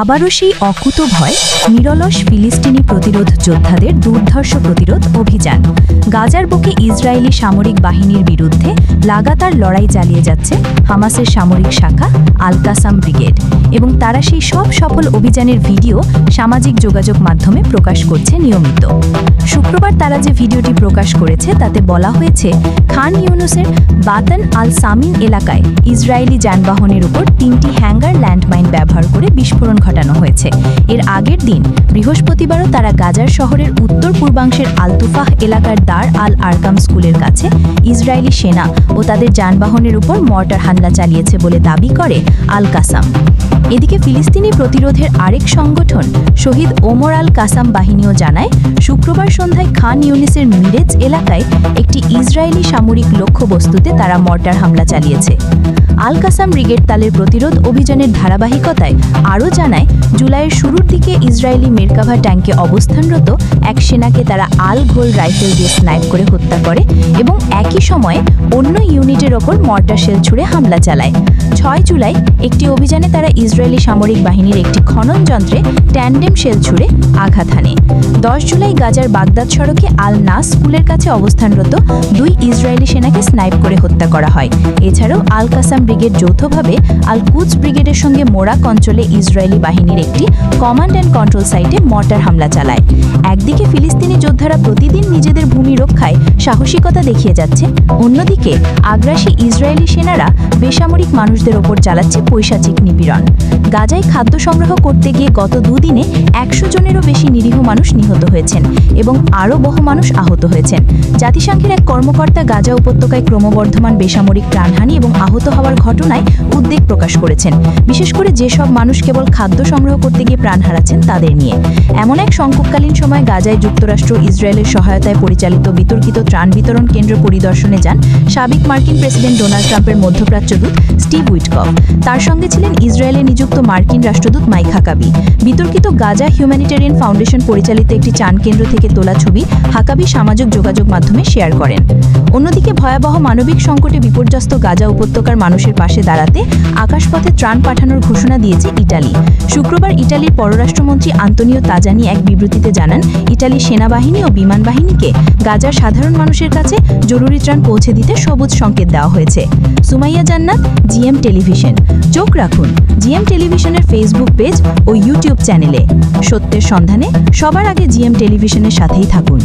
আবারও সেই অকুতোভয় নিরলস ফিলিস্তিনি প্রতিরোধ যোদ্ধাদের দুর্ধর্ষ প্রতিরোধ অভিযান। গাজার বুকে ইসরায়েলি সামরিক বাহিনীর বিরুদ্ধে লাগাতার লড়াই চালিয়ে যাচ্ছে হামাসের সামরিক শাখা আল কাসাম ব্রিগেড, এবং তারা সেই সব সফল অভিযানের ভিডিও সামাজিক যোগাযোগ মাধ্যমে প্রকাশ করছে নিয়মিত। শুক্রবার তারা যে ভিডিওটি প্রকাশ করেছে তাতে বলা হয়েছে, খান ইউনুসের বাতান আল সামিন এলাকায় ইসরায়েলি যানবাহনের উপর 3টি হ্যাঙ্গার ল্যান্ডমাইন ব্যবহার করে বিস্ফোরণ ঘটানো হয়েছে। এর আগের দিন বৃহস্পতিবারও তারা গাজার শহরের উত্তর পূর্বাংশের আলতুফাহ এলাকার দার আল আরকাম স্কুলের কাছে ইসরায়েলি সেনা ও তাদের যানবাহনের উপর মর্টার হামলা চালিয়েছে বলে দাবি করে আল কাসাম। এদিকে ফিলিস্তিনি প্রতিরোধের আরেক সংগঠন শহীদ ওমর আল কাসাম বাহিনীও জানায়, শুক্রবার সন্ধ্যায় খান ইউনিসের মিরেজ এলাকায় একটি ইসরায়েলি সামরিক লক্ষ্যবস্তুতে তারা মর্টার হামলা চালিয়েছে। আল কাসাম ব্রিগেড তাদের প্রতিরোধ অভিযানের ধারাবাহিকতায় আরও জানায়, জুলাইয়ের শুরুর দিকে ইসরায়েলি মেরকাভা ট্যাঙ্কে অবস্থানরত এক সেনাকে তারা আল ঘোল রাইফেল দিয়ে স্নাইপ করে হত্যা করে এবং একই সময়ে অন্য ইউনিটের ওপর মর্টার শেল ছুড়ে হামলা চালায়। 6 জুলাই একটি অভিযানে তারা ইসরায়েলি সামরিক বাহিনীর একটি খনন যন্ত্রে ট্যান্ডেম শেল ছুড়ে আঘাত হানে। 10 জুলাই গাজার বাগদাদ সড়কে আল নাস স্কুলের কাছে অবস্থানরত 2 ইসরায়েলি সেনাকে স্নাইপ করে হত্যা করা হয়। এছাড়াও আল কাসাম ব্রিগেড যৌথভাবে আল কুদস ব্রিগেডের সঙ্গে মোরাক অঞ্চলে ইসরায়েলি বাহিনীর একটি কমান্ড অ্যান্ড কন্ট্রোল সাইটে মর্টার হামলা চালায়। একদিকে ফিলিস্তিনি যোদ্ধারা প্রতিদিন নিজেদের ভূমি রক্ষায় সাহসিকতা দেখিয়ে যাচ্ছে, অন্যদিকে আগ্রাসী ইসরায়েলি সেনারা বেসামরিক মানুষদের ওপর চালাচ্ছে পৈশাচিক নিপীড়ন। গাজায় খাদ্য সংগ্রহ করতে গিয়ে গত 2 দিনে 100 জনেরও বেশি নিরীহ মানুষ নিহত হয়েছেন এবং আরও বহু মানুষ আহত হয়েছেন। জাতিসংঘের এক কর্মকর্তা গাজা উপত্যকায় ক্রমবর্ধমান বেসামরিক প্রাণহানি এবং আহত হওয়ার ঘটনায় উদ্বেগ প্রকাশ করেছেন, বিশেষ করে যেসব মানুষ কেবল খাদ্য সংগ্রহ করতে গিয়ে প্রাণ হারাচ্ছেন তাদের নিয়ে। এমন এক সংকটকালীন সময় গাজায় যুক্তরাষ্ট্র ইসরায়েলের সহায়তায় পরিচালিত বিতর্কিত ত্রাণ বিতরণ কেন্দ্র পরিদর্শনে যান সাবেক মার্কিন প্রেসিডেন্ট ডোনাল্ড ট্রাম্পের মধ্যপ্রাচ্য দূত স্টিভ উইটকফ। তার সঙ্গে ছিলেন ইসরায়েলে নিযুক্ত মার্কিন রাষ্ট্রদূত মাইক হাকাবি। বিতর্কিত গাজা হিউম্যানিটেরিয়ান ফাউন্ডেশন পরিচালিত একটি ত্রাণ কেন্দ্র থেকে তোলা ছবি হাকাবি সামাজিক যোগাযোগ মাধ্যমে শেয়ার করেন। অন্যদিকে ভয়াবহ মানবিক সংকটে বিপর্যস্ত গাজা উপত্যকার মানুষের পাশে দাঁড়াতে আকাশপথে ত্রাণ পাঠানোর ঘোষণা দিয়েছে ইটালি। শুক্রবার ইটালির পররাষ্ট্রমন্ত্রী আন্তোনিও তাজানি এক বিবৃতিতে জানান, ইটালি সেনাবাহিনী ও বিমান বাহিনীকে গাজার সাধারণ মানুষের কাছে জরুরি ত্রাণ পৌঁছে দিতে সবুজ সংকেত দেওয়া হয়েছে। সুমাইয়া জান্নাত, জিএম টেলিভিশন। চোখ রাখুন জিএম টেলিভিশনের ফেসবুক পেজ ও ইউটিউব চ্যানেলে। সত্যের সন্ধানে সবার আগে জিএম টেলিভিশনের সাথেই থাকুন।